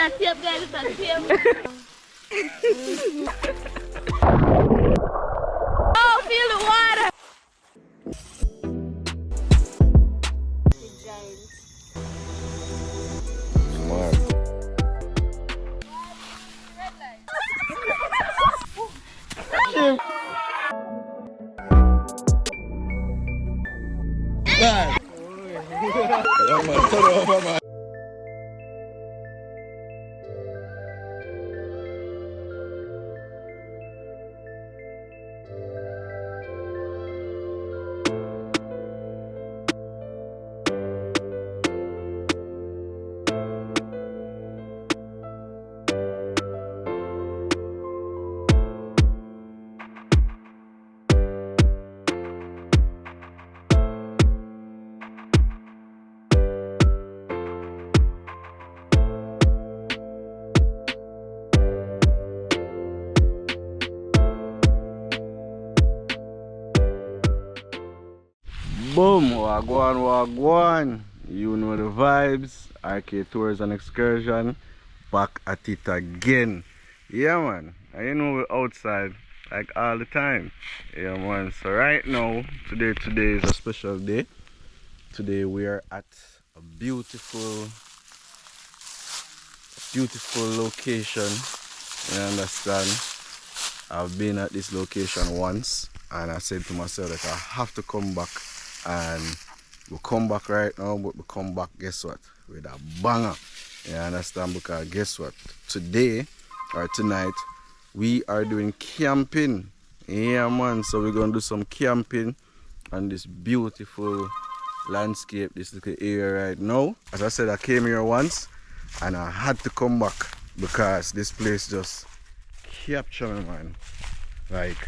That's him, guys. That's him. Oh, feel the water. Boom, wagwan, wagwan. You know the vibes. RK Tours and Excursion. Back at it again. Yeah, man. And you know we're outside like all the time. Yeah, man. So right now, today is a special day. Today we are at a beautiful location. You understand? I've been at this location once and I said to myself that I have to come back. And we come back right now, but we come back, guess what, with a banger. You understand? Because guess what, today or tonight we are doing camping. Yeah, man. So we're gonna do some camping on this beautiful landscape, this little area right now. As I said, I came here once and I had to come back because this place just captured me, man. Like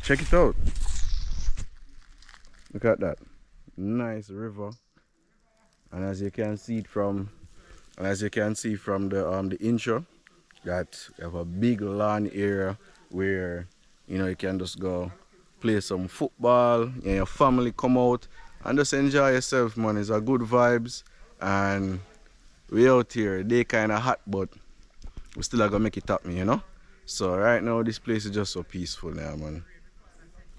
check it out. Look at that nice river, and as you can see from the intro, that you have a big lawn area where you can just go play some football and your family come out and just enjoy yourself, man. It's a good vibes, and we out here. They kind of hot, but we still are gonna make it happen, So right now this place is just so peaceful now, man.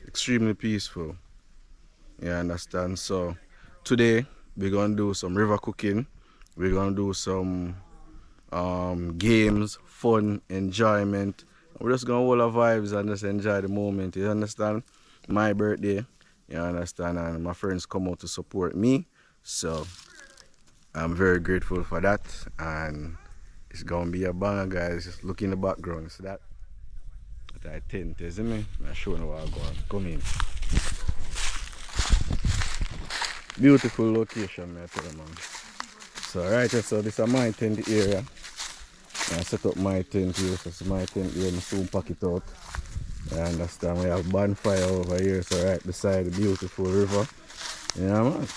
Extremely peaceful. You understand? So today we're gonna do some river cooking. We're gonna do some games, fun, enjoyment. We're just gonna hold our vibes and just enjoy the moment. You understand? My birthday, you understand, and my friends come out to support me. So I'm very grateful for that, and it's gonna be a banger, guys. Just look in the background. So that I tent, isn't me? I'm showing you what I'm going. Come in. Beautiful location, I tell you, man. So right here, so this is my tent area. I set up my tent here, so this is my tent here, and soon pack it out. I understand we have bonfire over here, so right beside the beautiful river. Yeah, man.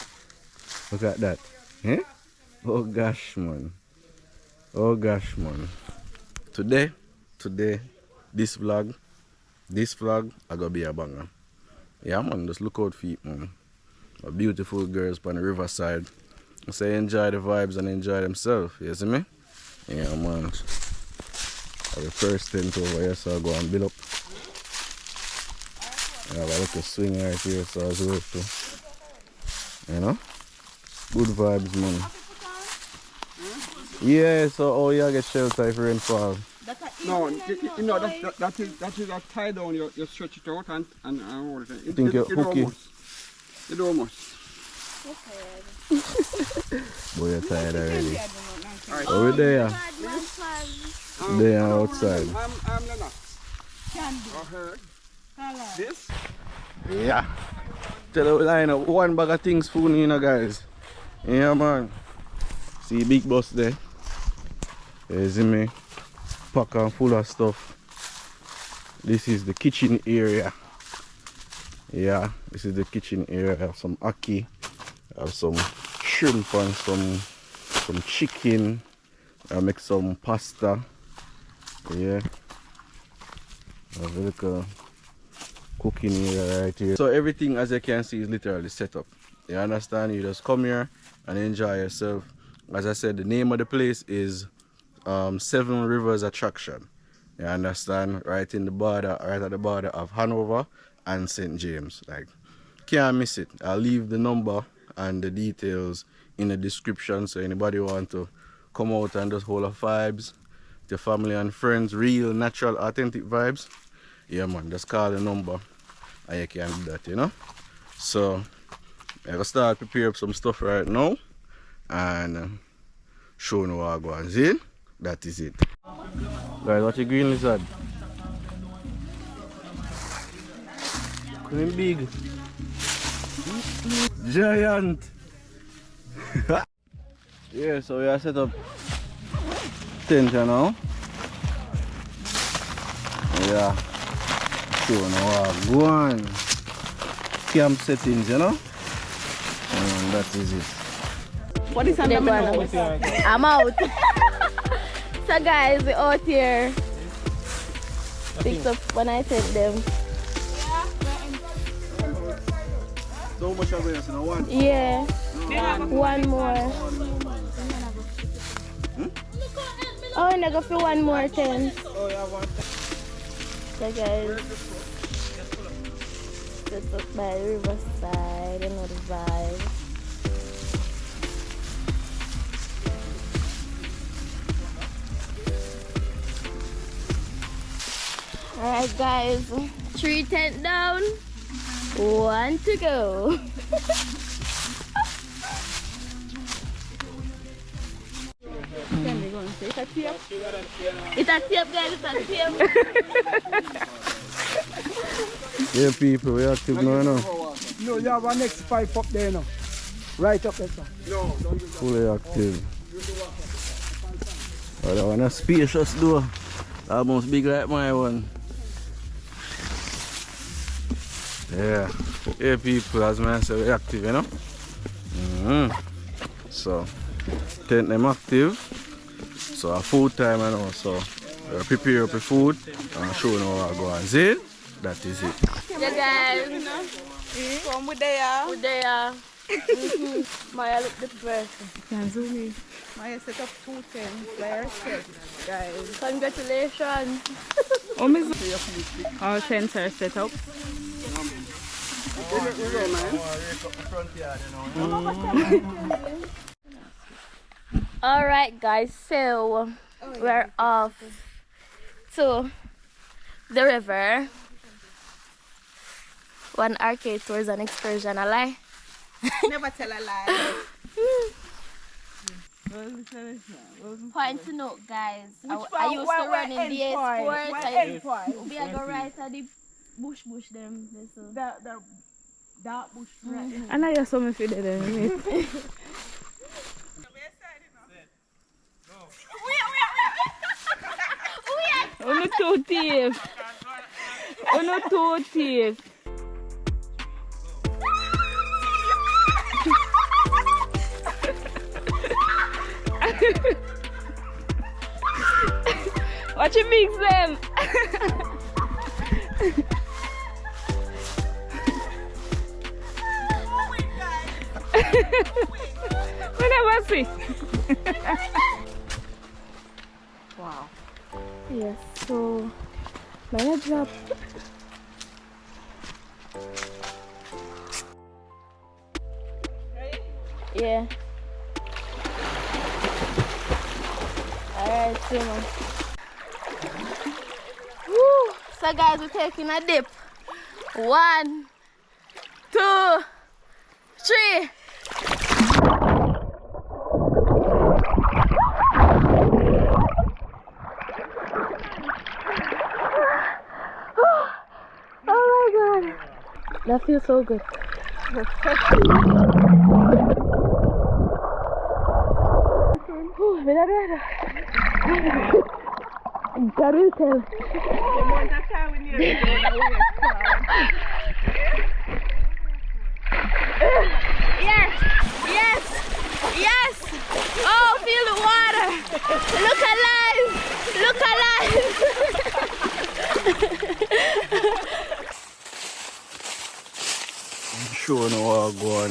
Look at that. Eh? Oh gosh, man. Oh gosh, man. Today, this vlog are gonna be a banger. Yeah, man, just look out for it, man. Beautiful girls on the riverside. I say enjoy the vibes and enjoy themselves, you see me? Yeah, man. The first tent over here, so I'll go and build up. I have a little swing right here, so I'll do it too. Good vibes, man. Yeah, so you get shelter if rain fall. No, that is a tie down, you stretch it out and hold it. You think you're hooky? It almost. Boy, you're tired already. Over there. They are outside. I'm Lena. Heard. This? Yeah. Tell you line up one bag of things for you, guys. Yeah, man. See big bus there. You see me? Pack and full of stuff. This is the kitchen area. Yeah, this is the kitchen area. I have some ackee, I have some shrimp and some chicken. I make some pasta. Yeah, I have a little cooking area right here. So everything, as you can see, is literally set up. You understand? You just come here and enjoy yourself. as I said, the name of the place is Seven Rivers Attraction. You understand? Right in the border, right at the border of Hanover and St. James. Like, can't miss it. I'll leave the number and the details in the description, so anybody want to come out and just hold up vibes with your family and friends, real, natural, authentic vibes. Yeah man, just call the number and you can do that, you know. So I'm gonna start prepare up some stuff right now and show you what I go and see. That is it. Guys, watch your green lizard. Coming big. Giant. Yeah, so we are set up tent now. Yeah. So now go on. Camp settings, you know? And that is it. What is under my nose? I'm out. So guys, we're out here. Picked up when I sent them. So much of it, no one? Yeah. One more. Oh, and I go for one more tent. Oh, yeah, one. So guys, set up by the riverside, you know the vibe. Alright guys, 3 tent down, 1 to go. It's a tape. It's a tape guys, it's a tape. Yeah people, we active now, you know. No, you have one next pipe up there now. Right up there, sir. No, don't do that. Fully active. Oh, that one a spacious door. Almost big like my one. Yeah. Yeah people, as I said, we active, you know. So, tent them active. So a food time and all, so prepare up the food and show you how I go and see. That is it. Yeah guys. From there. Good day. Maya look the person. Can zoom in. Maya set up 2 tents by herself, guys. Congratulations. Oh, miss. All tents are set up. Alright guys, so we're off to the river. One arcade tour is an excursion, a lie? Never tell a lie. Point to note guys, I used to run in the sports. We are going right at the bush them. The dark bush. I know you're something for them. Uno two teeth. Uno two teeth. Watch you mix them. We never see. Wow. Yes, so my drop. Yeah. Alright, so woo! So guys, we're taking a dip. 1, 2, 3. Oh my god. That feels so good. God will tell. Yes, yes, yes. Oh, feel the water. Look alive. Look alive. I'm sure now how I go on.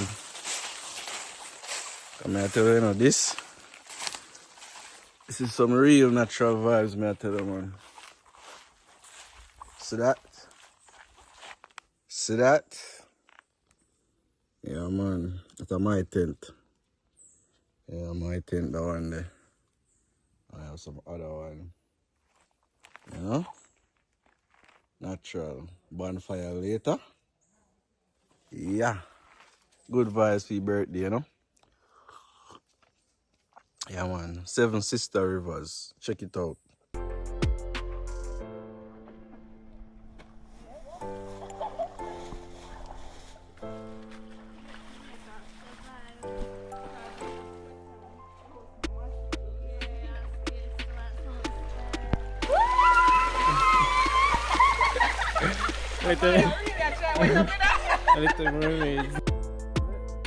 Come here, tell you, you know, this This is some real natural vibes, man, I tell you, man. See that? See that? Yeah, man. That's my tent. Yeah, my tent, that one there. I have some other one. You know? Natural. Bonfire later. Yeah. Good vibes for your birthday, you know? Yeah, man. Seven Sister Rivers. Check it out. Little mermaids.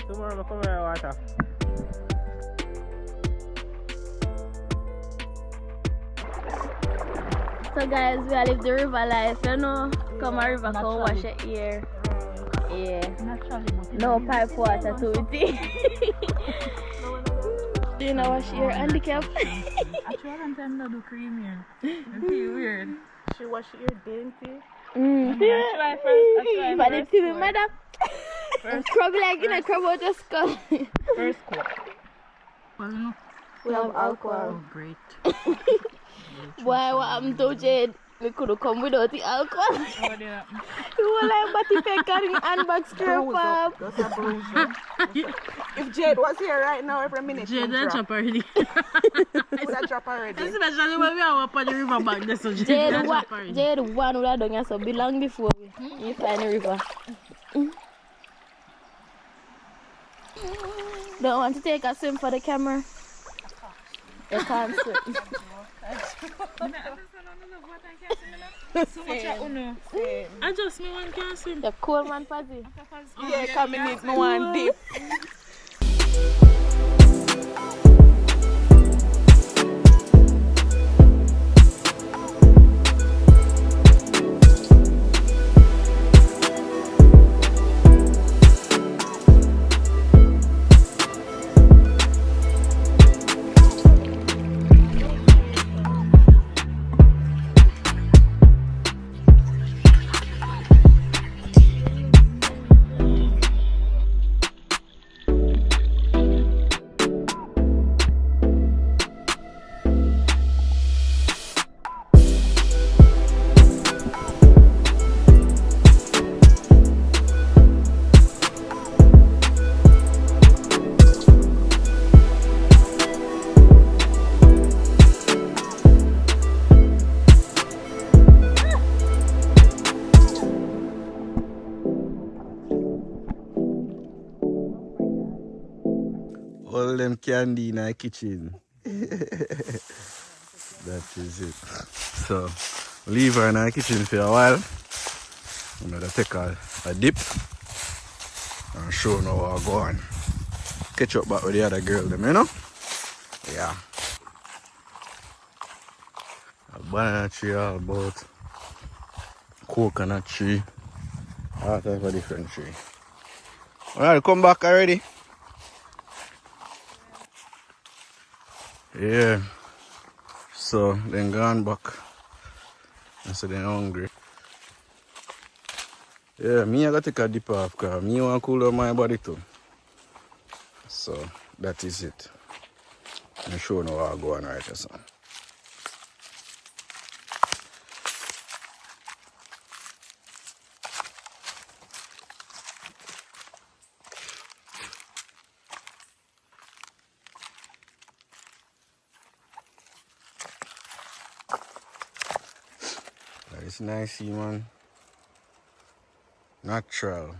Tomorrow, come here, water. So guys, we are live the river life, you know. Come a river, come wash your ear. Yeah. No pipe water to it. Do you know wash your handicap? Actually, I don't know do cream here. I feel weird. She wash your dainty. Try first. But it's even matter. Crab like you know, crab out your skull. First quart. We have alcohol. Oh, great. Why what happened to Jade? We could have come without the alcohol. What did happen? You were like Batty Peck and handbag scrape up. If Jade was here right now, every minute Jade that drop already. would have dropped already. Especially when we are up on the river back there, so Jade that drop already. Jade one would have done so be long before you find the river. Don't want to take a swim for the camera? You can't swim. So much I uno. I just me one can swim. The cold man fuzzy. Yeah, coming in, no one deep. All them candy in our kitchen. That is it. So, leave her in our kitchen for a while. I'm going to take a dip and show now how I go on. Catch up back with the other girl, them, you know? Yeah. A banana tree all about. Coconut tree. All type of different tree. Alright, come back already. Yeah, so then gone back and so they're hungry. Yeah, me I gotta take a dip off because me want to cool down my body too. So that is it. I'm sure now I'll go on right or something. It's nice, man. Natural.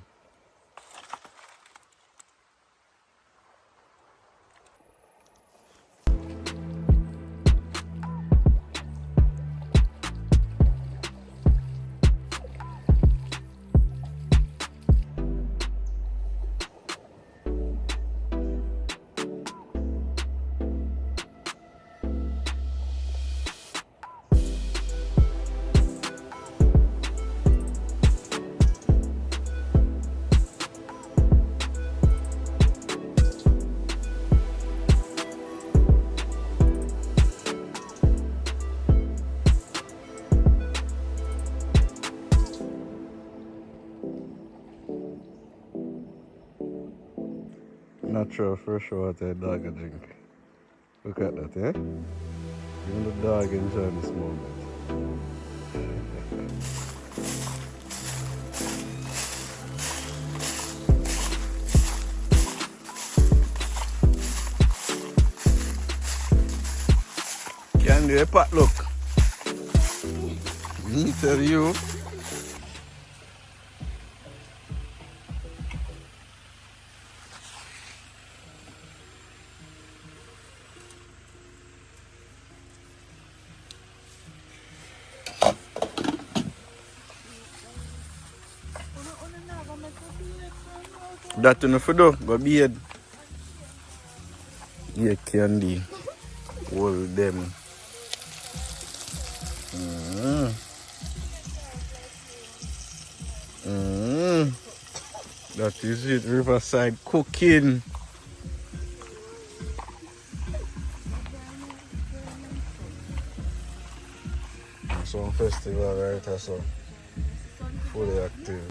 natural fresh water dog a drink. Look at that, eh? Even the dog enjoying this moment. Can do a pot look. Me tell you. That enough for do, go beard. Yeah, candy. Hold them. That is it, Riverside cooking. Some festival right, so fully active.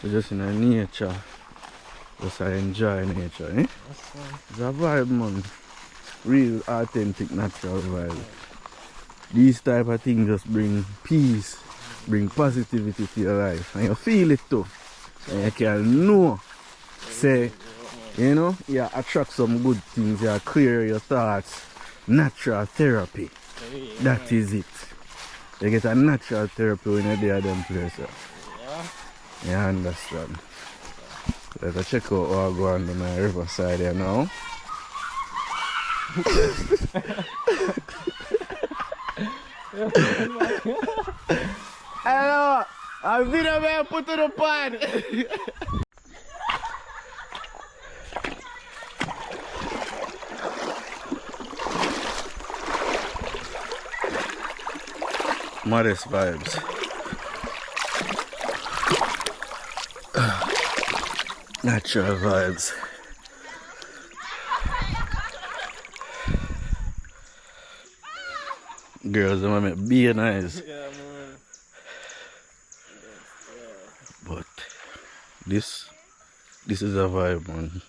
Just in the nature, just I enjoy nature, eh? It's a vibe, man. Real, authentic, natural vibe. These type of things just bring peace, bring positivity to your life, and you feel it too. And you can know, say, you know, you attract some good things, you clear your thoughts. Natural therapy. That is it. You get a natural therapy when you're there, them places. You understand? Let's check out what I go on the my riverside here now. Hello! I'm video man put to the pan! Modest vibes. Natural vibes. Girls, they want me be nice. Yeah, man. But this is a vibe, man.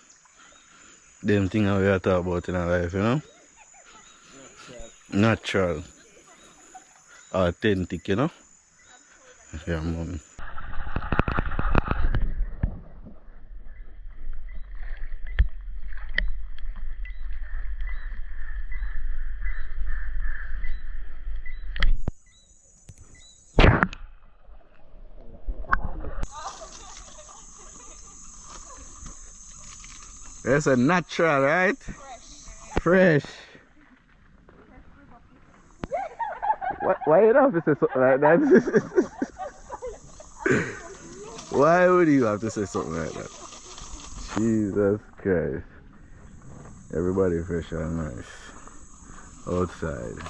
Them things we are talking about in our life, you know? Natural. Authentic, you know? Yeah, man. That's a natural, right? Fresh. Why you don't have to say something like that? Why would you have to say something like that? Jesus Christ. Everybody fresh and nice. Outside.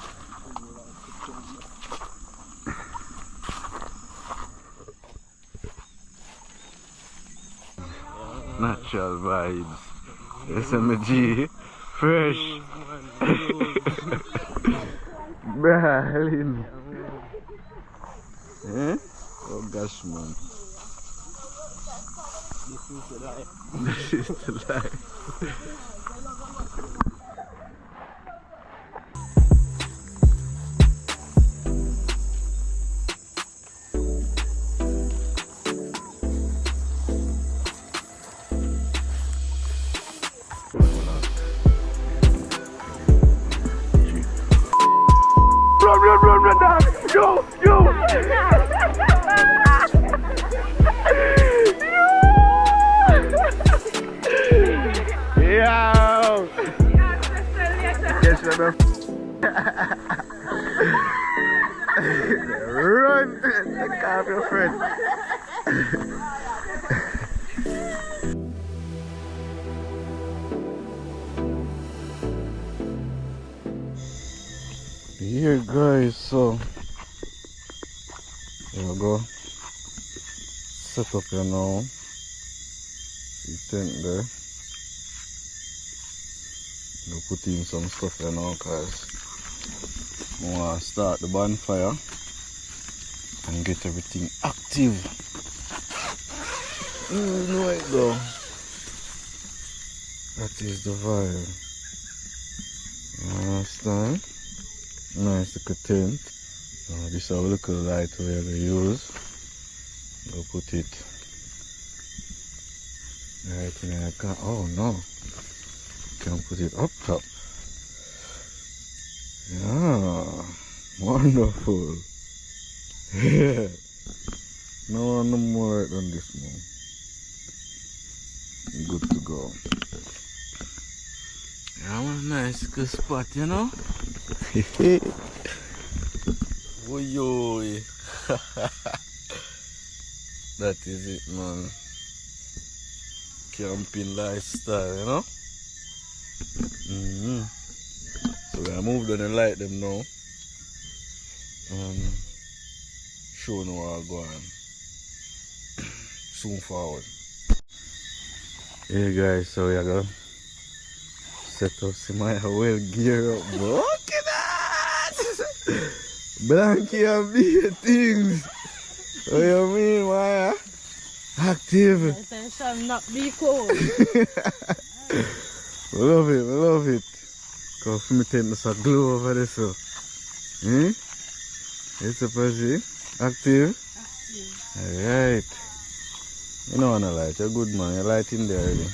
Natural vibes. SMG. Fresh. Berlin. Eh? Oh gosh, man. This is the life. This is the life. Run, dog! Yo! Yo! Yes, run! Take off your friend. Here guys, so there we go. Set up here now. The tent there. We'll put in some stuff here now because I want to start the bonfire and get everything active. You know it though. That is the vibe. You understand? Nice little tent. This is our little light we are going to use. Go put it right in the car. Oh no. Can put it up top. Yeah. Wonderful. Yeah. No more than this one. Good to go. Yeah, nice good spot, you know? Oi, oi. That is it, man. Camping lifestyle, you know? So we move down and light them now and show them where I go on soon forward. Hey guys, so we are going to set up some well gear up, but look at that! Blanky and big things. What you mean, Maya? Active. I shall not be cold. We love it. Because for me think there's a glow over there, so. Eh? It's a pussy. Active? Alright. You know, on a light. You're good, man. You're light in there already.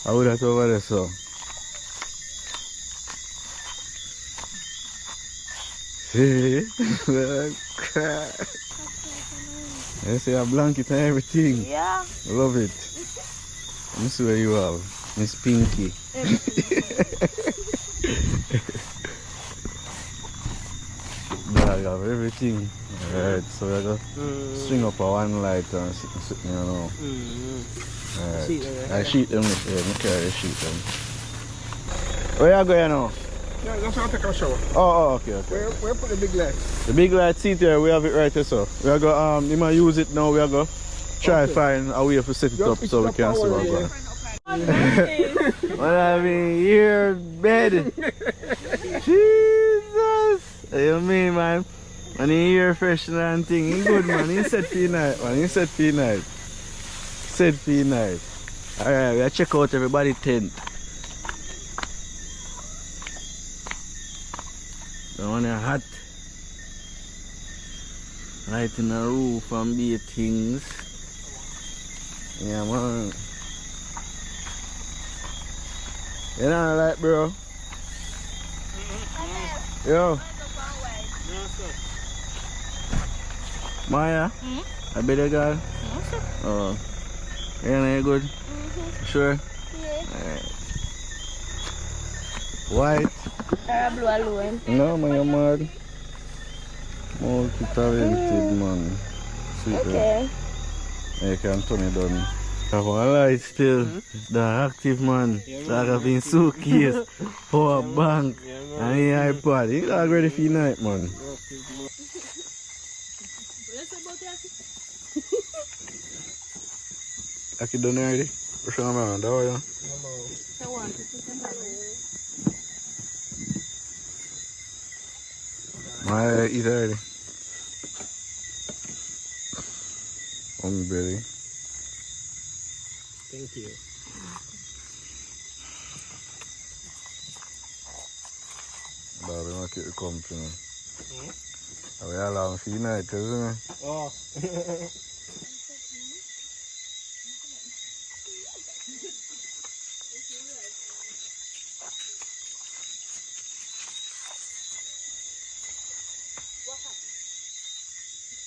How would that over there, so? See? I see a blanket and everything. Yeah. Love it. Let me see where you are. Miss Pinky. Dog have everything. Alright, so we're going to string up a one light and sit you know. Alright. I sheet them. Yeah, I carry sheet them. Where you going now? Yeah, that's how I take a shower. Oh, okay. Where put the big light? The big light seat there, we have it right here, so. We are going you might use it now, we are going try find a way to set it up so we can see what's going on. What I mean, here, bed. Jesus! You mean, man? When you hear freshener and thing, he good, man. He set for night, man. He set for night. Set for night. Alright, we'll check out everybody's tent. The one is hot. Right in the roof and be things. Yeah, man. You know like, bro? Yo. Maya? I better girl? Oh. You good? Sure? Yeah. Alright. White? Blue alone. No, man, you're mad. Multi-talented, man. Sweet, Okay. You can turn it down. I have a light still. The active man. That have been suitcase, power bank, and the iPad. You are ready for night, man. Aki done already? Brush on around, how are you? I eat already. Belly. Thank you. But we want to keep the company. We all have for United, isn't it? Oh.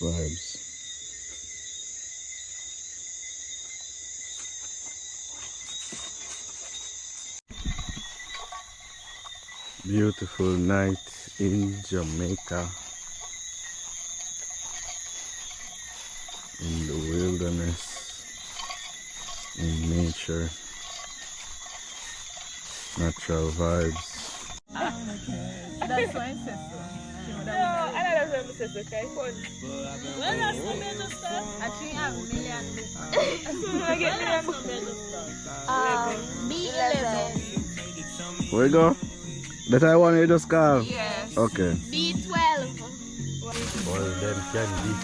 Vibes. Beautiful night in Jamaica, in the wilderness, in nature, natural vibes. That's why I said so. No, I don't know if it's okay. Well, that's the major stuff. I think I have a million. I get B11. Where you go? That I want you just call? Yes. Okay. B12. Well then candy.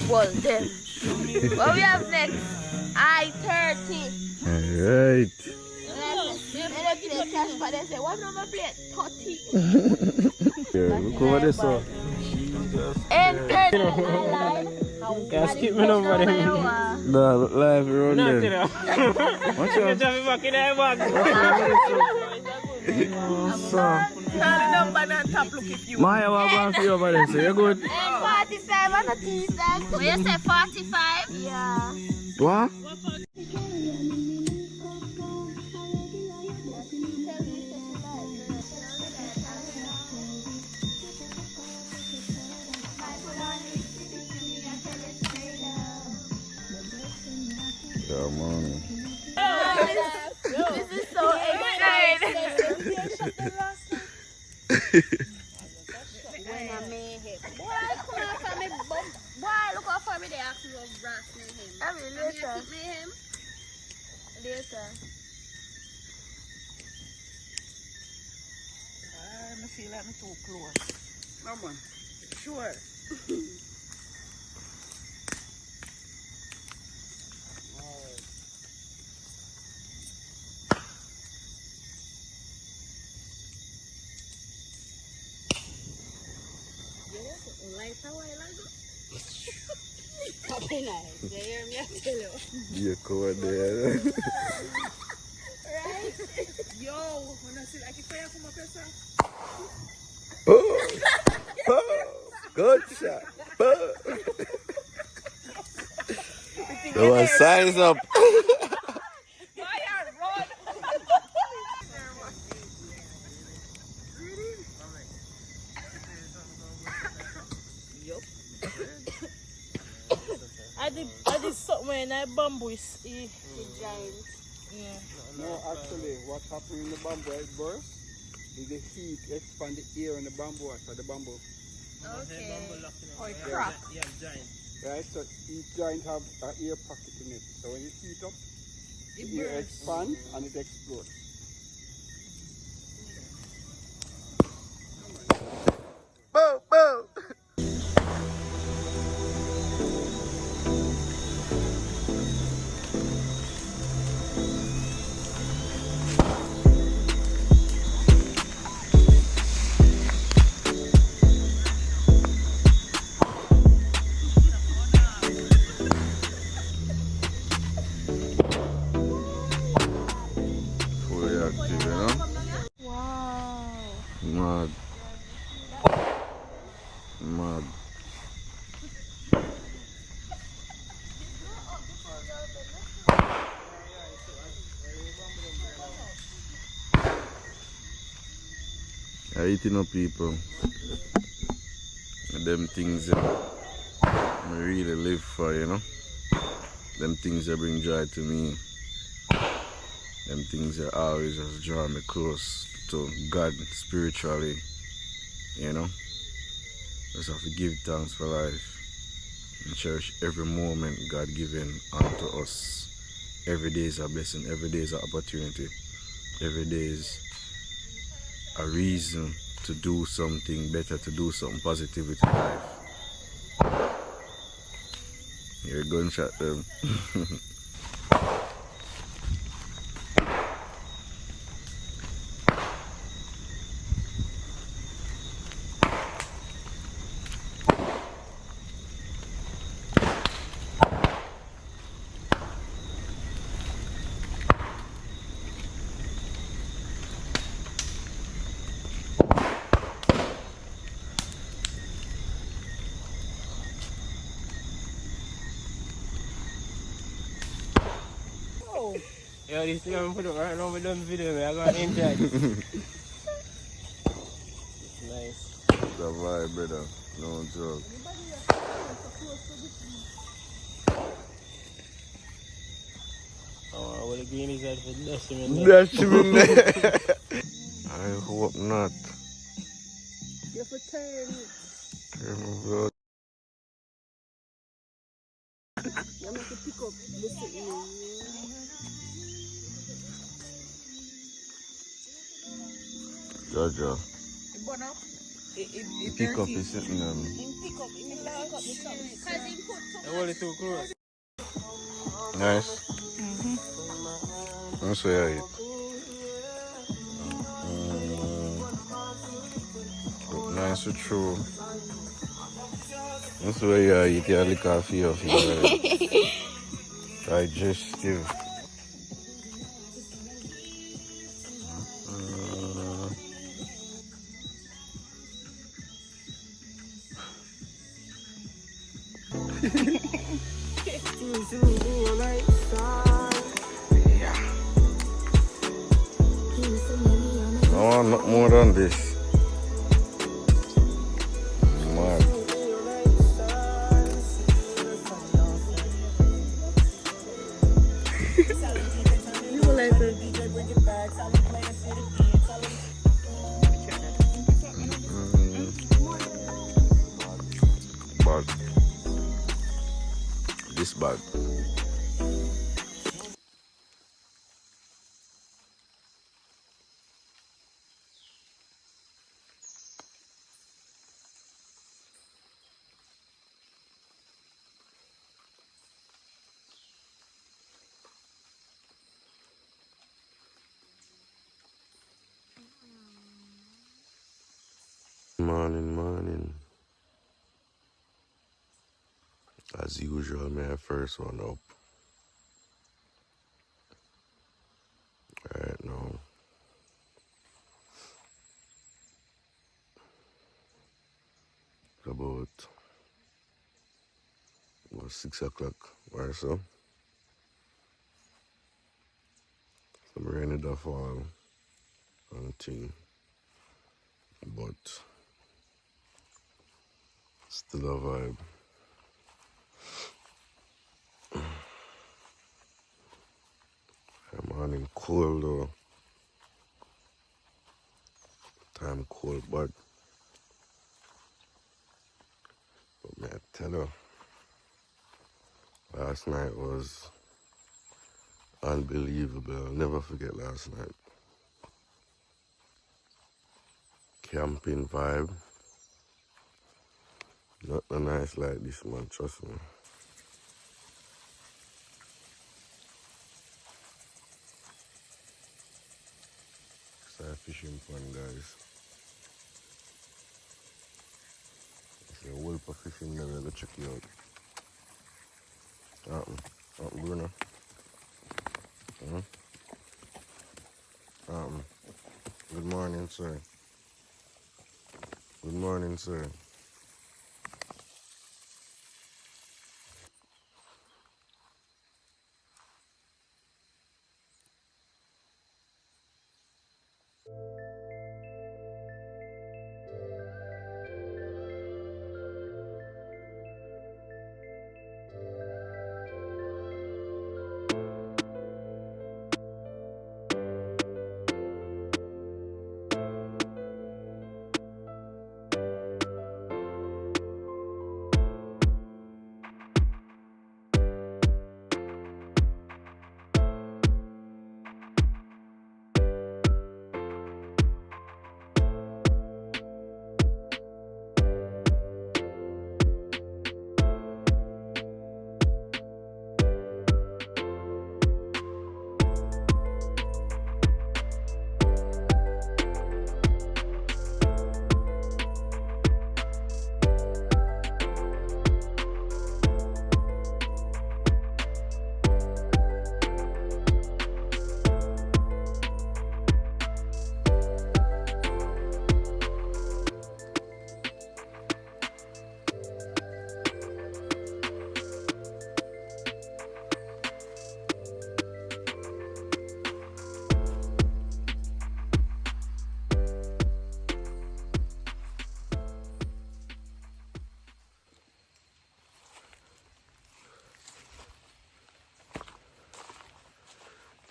Well, then. What we have next? I-30. Alright. Cash, but they say, what number plate? 30. Here, look over this one. And 30. Yeah, skip me number then. No, look live around Not there. Watch You out. just be back in the bag. number on top, look if you Maya, what going for you over there? So you good? And 45 on the T-Sack. What you say, 45? Yeah. What? Yeah, man. This is so exciting. When I made him. Boy, come on for me. Boy, look how far me they ask me of brass near him. I mean, later. Him? Later. I feel like I'm too close. No man. Sure. You cover there. Yo, when I see like if I have my person. Boom! Boom! Good shot. Boom! There was size up. I did something in that bamboo is Giant. yeah. No, actually, what's happening in the bamboo it burst is the heat expand the air in the bamboo, so the bamboo. Okay. Or it crack. Yeah, giant. Right, so each giant have an air pocket in it. So when it heat up, the air expands and it explodes. Boom! Boom! Fully active, you know? Wow. Mad. Mad. I eating up people. Them things I really live for, you know. Them things that bring joy to me. Them things that always just draw me close to God spiritually, you know. Just have to give thanks for life and cherish every moment God given unto us every day is a blessing, every day is an opportunity, every day is a reason to do something better, to do something positive with your life. You're a gunshot them. Yo, this thing I'm gonna put up right now, we done video, man. I got to enjoy this. It's nice. The vibe, brother. No joke. Oh, what the green is that for dash him in there. Dash him in there. I hope not. You have to turn. Turn over. You make it pick up. Listen, Jaja. it burn up. It Pick up is sitting on. pick up. It pick up the something. Because he put I want it too close. Nice. That's what I eat. Look nice and true. That's where you eat your liquor for your digestive. I want not more than this. Mad. You like it? Bag. This bag. Morning. As usual, my first one up. Right now. It's about 6 o'clock or so. Some rain in the fall and thing. But still a vibe. I'm morning cold though. Time cold, but may I tell you, last night was unbelievable. I'll never forget last night. Camping vibe. Not a nice like this, man, trust me. Start fishing fun, guys. There's a whole of fishing there, we'll go check you out. Bruno. Good morning, sir. Good morning, sir.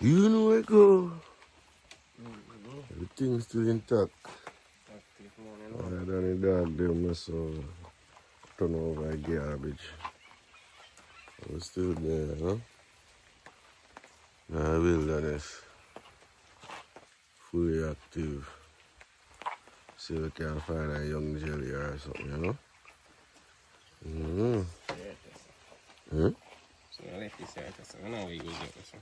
You know where it go. Everything's still intact. I done it dog them so turn over garbage. We're still there, huh? Nah, wilderness. Fully active. See if we can find a young jelly or something, you know? Mm-hmm. Hmm? So I left this out, so I know where you go get this.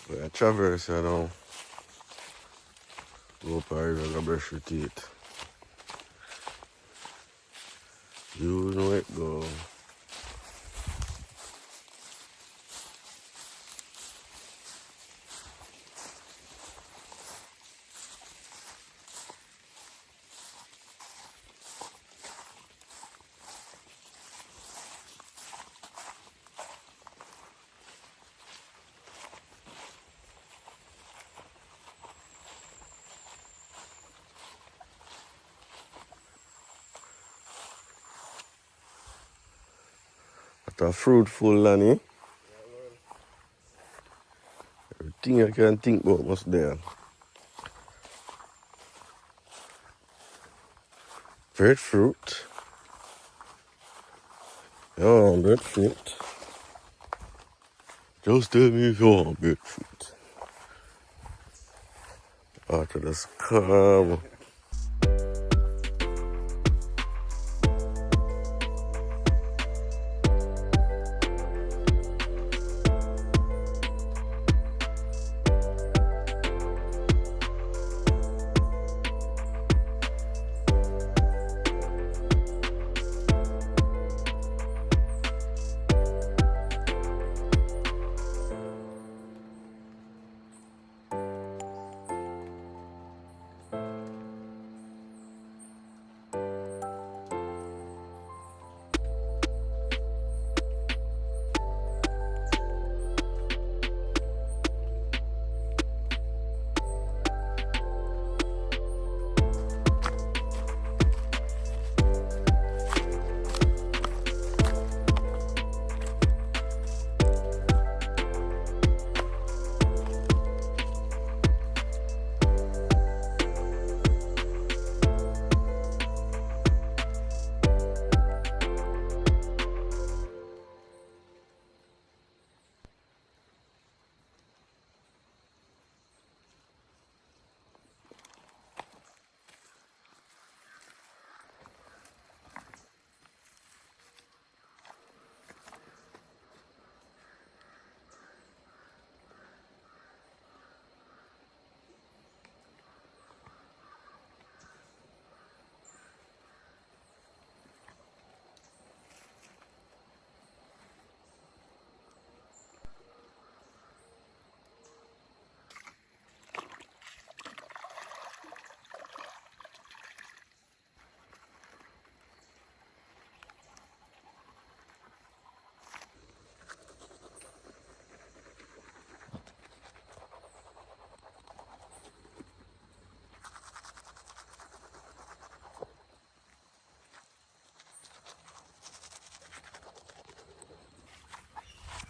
But I traverse, I don't go up a river and go brush your teeth. You know it go. It's a fruitful land, eh? Everything I can think about must there. Breadfruit. Oh, breadfruit. Just tell me if you want breadfruit. After the scab.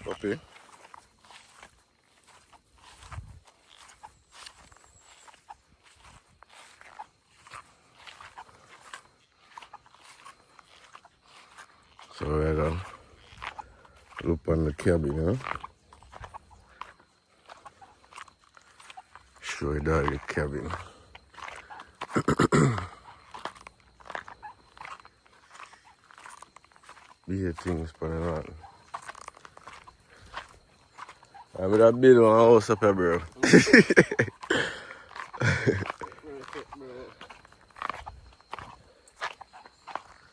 Puppy. So we're gonna look on the cabin, huh? Show you that the cabin. Be things for the lot. I'm gonna build one house up here, bro.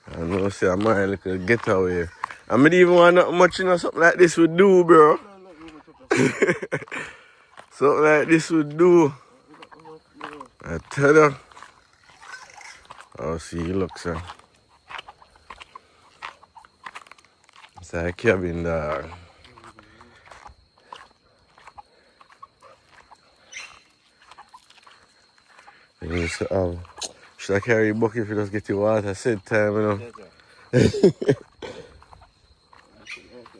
I know, say, I'm my little getaway. I don't even want nothing much, you know, something like this would do, bro. Something like this would do. I tell you. Oh, see, look, sir. It's a cabin, dog. You used to have. Should I carry a bucket if you just get your water? I said time, you know.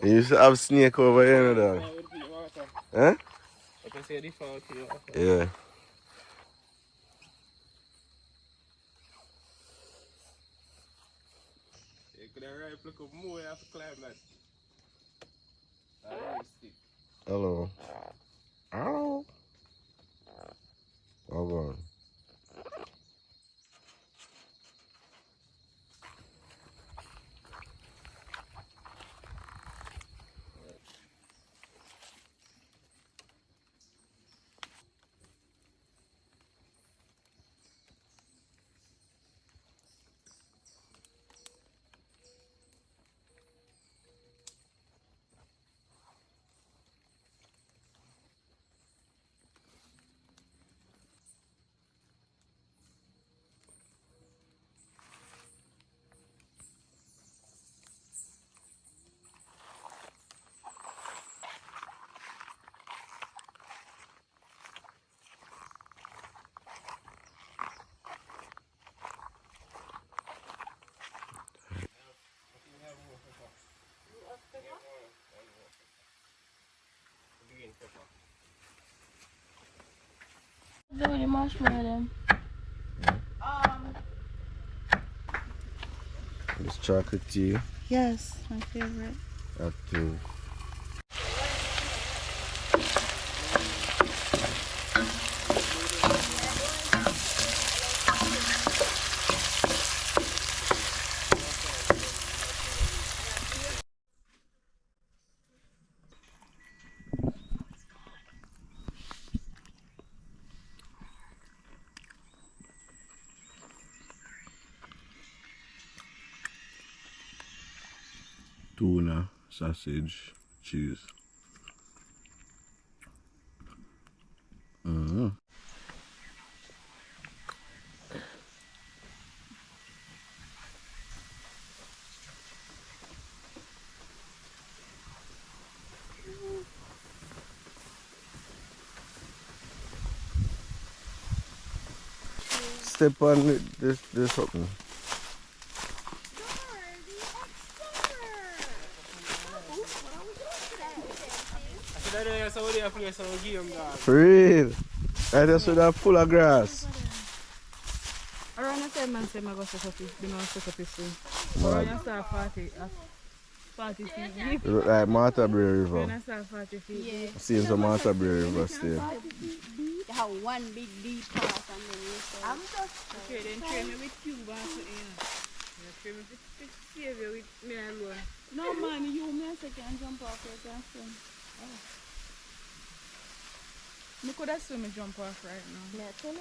You used to have snake over here, dog. Huh? I can say the fault here. Yeah. You could have right look up more after climb that. Hello. Hello. Hold on. Do the marshmallow then. This chocolate tea. Yes, my favorite. That too. Tuna, sausage, cheese. Step on this something. For real. I just saw that full of grass. Around the time man say I go set up this, they don't set up this thing. Mad. Around you start 40 feet deep. It look like Matabry When River. I start 40 feet deep. Yeah. Seems a Matabry River still. They have one big deep path and then you say. I'm just. Okay, then train me with cube and something, you know. Yeah, train me to save you with me alone. No man, you me I can jump off your can. I could have seen me jump off right now. Yeah, tell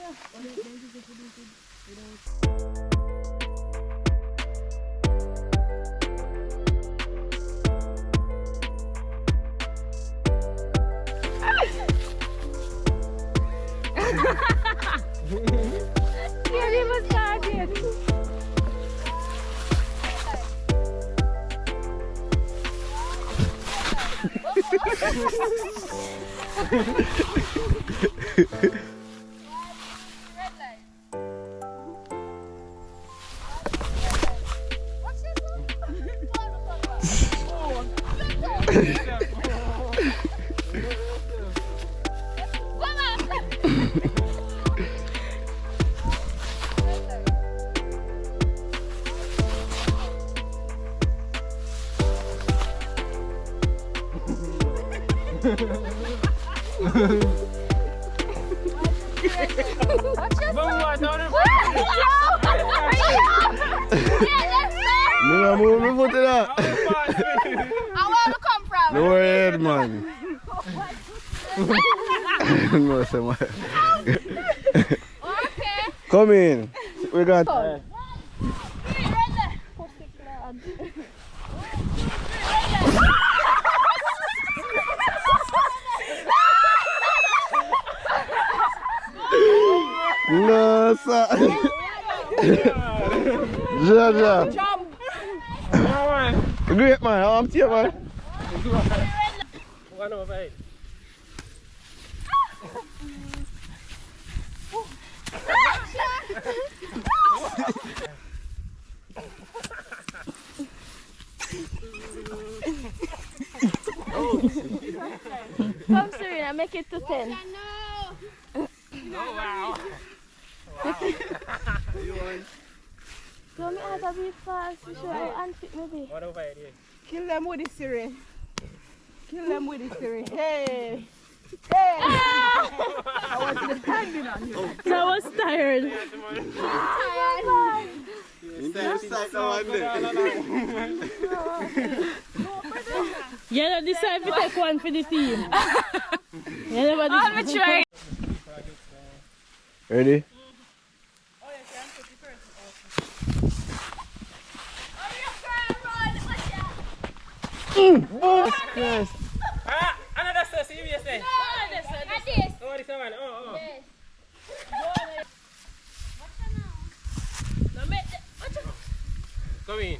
Yeah, they must start it. Me not move me foot in that. I want to come from. No head, man. No, say man. Okay. Come in. We got. No, sir. Ja. Jump. Great man, I'm here, man. 1 over 8. Come, Serena, make it to 10. No. Oh, wow. So me have to be fast, you sure, and fit maybe. What over here? Kill them with the Siri. Kill them with the Siri. Hey! Hey! I was depending on you. I was tired. You don't decide to take one for the team. You never decide. I'm trying. Ready? Yes. Ah, another sauce, you say. At this. Oh, this one. Oh. Yes. Come in.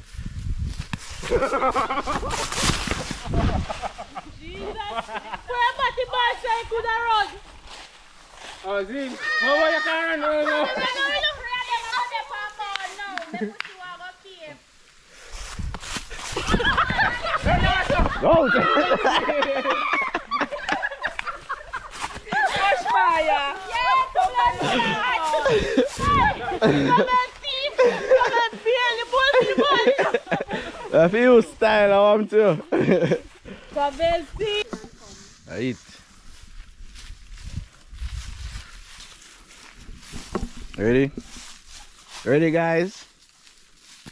Oh, Zin. Oh, you can't run. No. Go! I feel style, I want to. I eat. Ready? Ready, guys?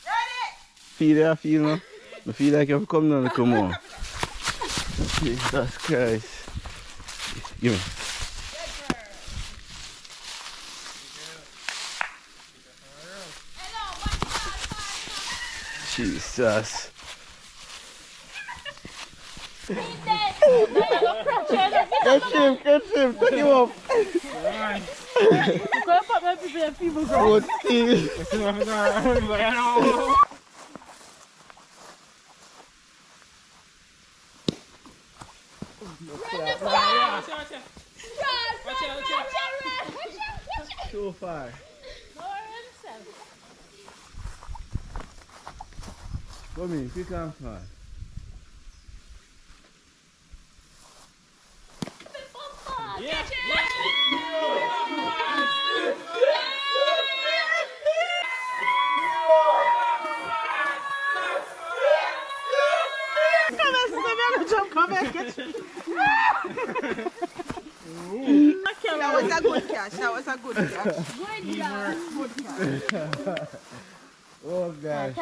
Ready! Feel no? I feel like I've come down to come on. Jesus Christ. Give me. Jesus. Catch him, take him up. Good thing. So far. Come in, pick up far. That was a good catch. That was a good catch. Good catch. Oh gosh.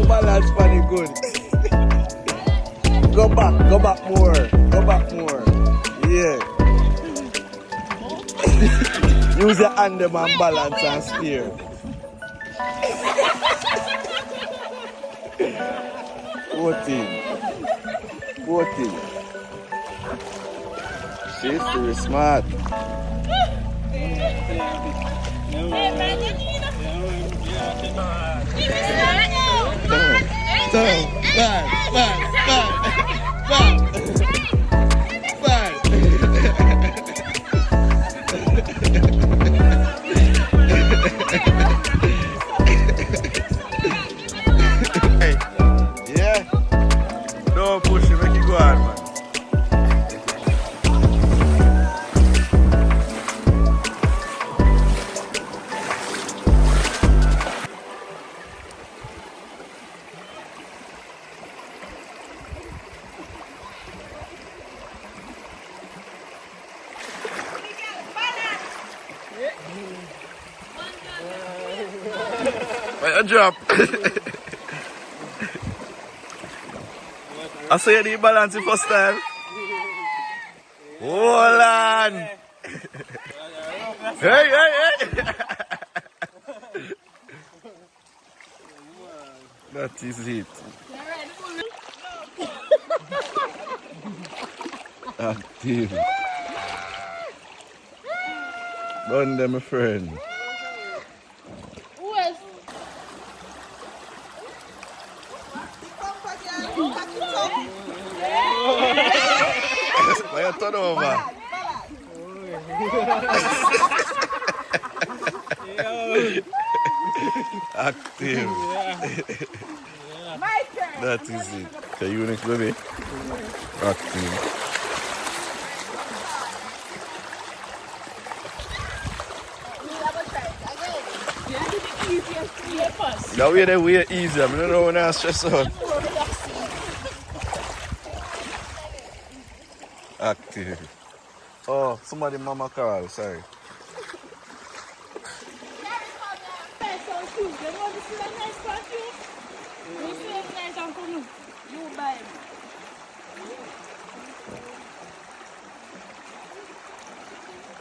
balance funny good. Go back more. Go back more. Yeah. Use your hand them and balance and steer. Voting. She's very smart. Yeah. Don't push it, make it go on, man. Wait, a drop. I saw you need balance the first time. Hold on. Hey. That is it. Active. Done them, my friend. Why you turn over? Active. That is it. Okay, you next, baby. Active. That way they way easier. I don't know when I stress out. Active. Oh, somebody mama call, sorry.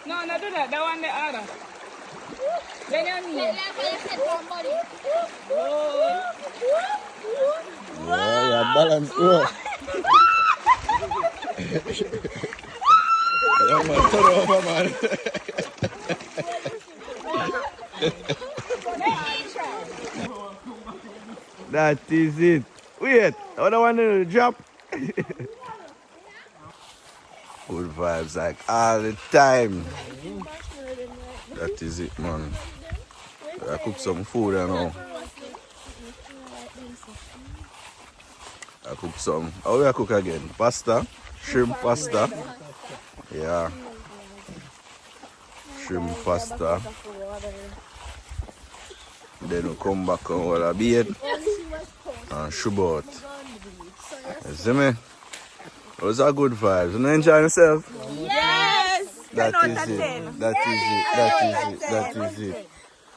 No, do that. That one the other. Then you need. Yeah, balance bro. Yeah, man, turn over, man. That is it. Wait, I don't want to drop. Good vibes like all the time. That is it, man. I cook some food and all. I cook some. How do I cook again? Pasta? Shrimp pasta. Yeah. Shrimp pasta. Then we come back on all the beard and shubot. You see me? Those are good vibes. You enjoy yourself? Yes. That is it. That is it.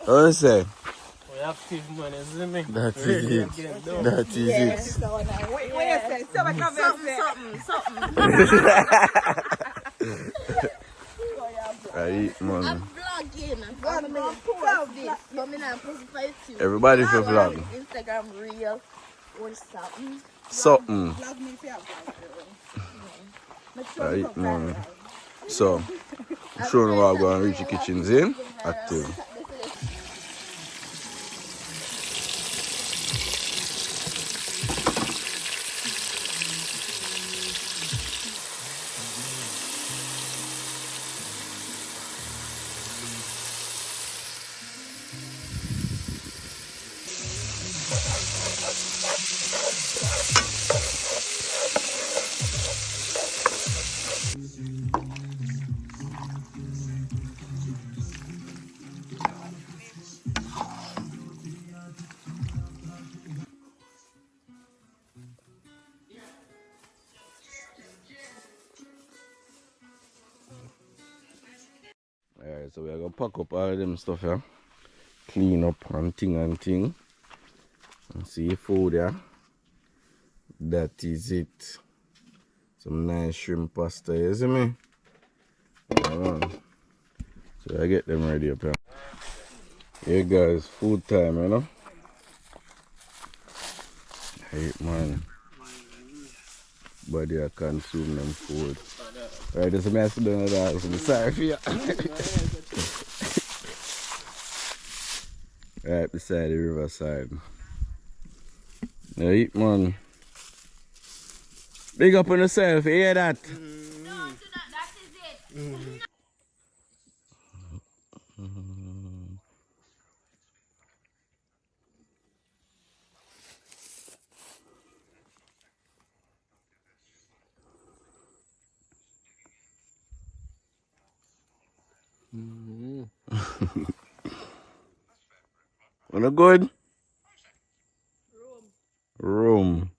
What do you say? We active man, you see me? That is it. That is it. What you say? Something. Right, man. I'm vlogging. I'm going to post this. But I'm not posting for YouTube. Everybody for vlog. Instagram reel or something. Something. Right, man. So, I'm sure we're going to reach the kitchens in. Active. Alright, so we're gonna pack up all them stuff here. Clean up and thing. See food, yeah? That is it. Some nice shrimp pasta, you see me? So I get them ready up here. Hey guys, food time, you know? Hey man. Body I consume them food. Right, there's a mess down at that, so I'm sorry for you. Right beside the riverside. Now eat man. Big up on yourself, you hear that? No, that is it. Wanna good? Room.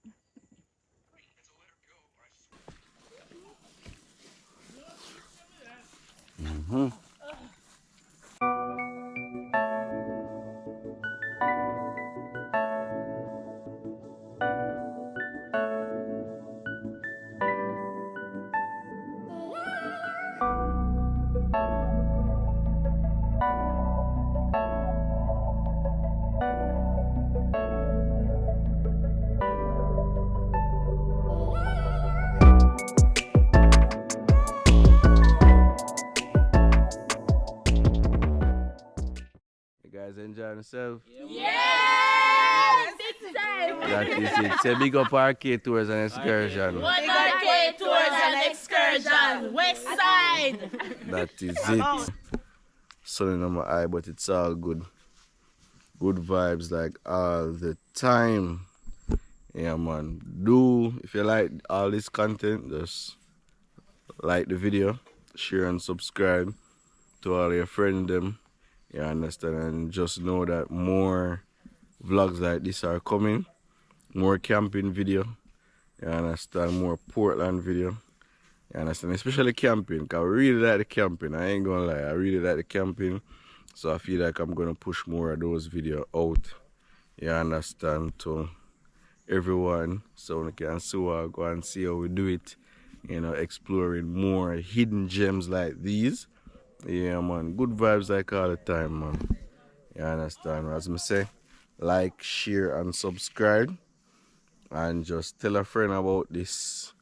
You guys enjoying yourself? Yes! Big time! That is it. Say big up arcade tours and excursion. Big arcade tours and excursion, west side! That is it. Sun in my eye, but it's all good. Good vibes like all the time. Yeah man. If you like all this content, just like the video, share and subscribe to all your friends them. You understand? And just know that more vlogs like this are coming. More camping video. You understand? More Portland video. You understand? Especially camping, because I really like the camping. I ain't gonna lie, I really like the camping. So I feel like I'm gonna push more of those videos out. You understand? To everyone, so we can see go and see how we do it. You know, exploring more hidden gems like these. Yeah man, good vibes like all the time man. You understand? As I say, like, share and subscribe. And just tell a friend about this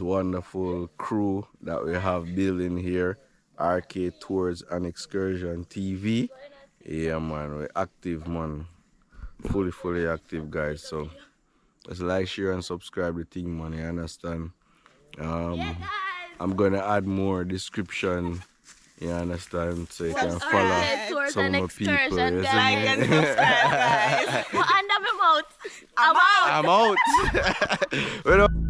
wonderful crew that we have building here, Arcade Tours and Excursion TV. Yeah man, we're active man, fully active guys. So just like, share and subscribe the thing man, you understand? I'm gonna add more description, you understand, so you can follow some of the people. You see Like and me? subscribe, guys. Well, under my mouth. I'm out. I'm out. We don't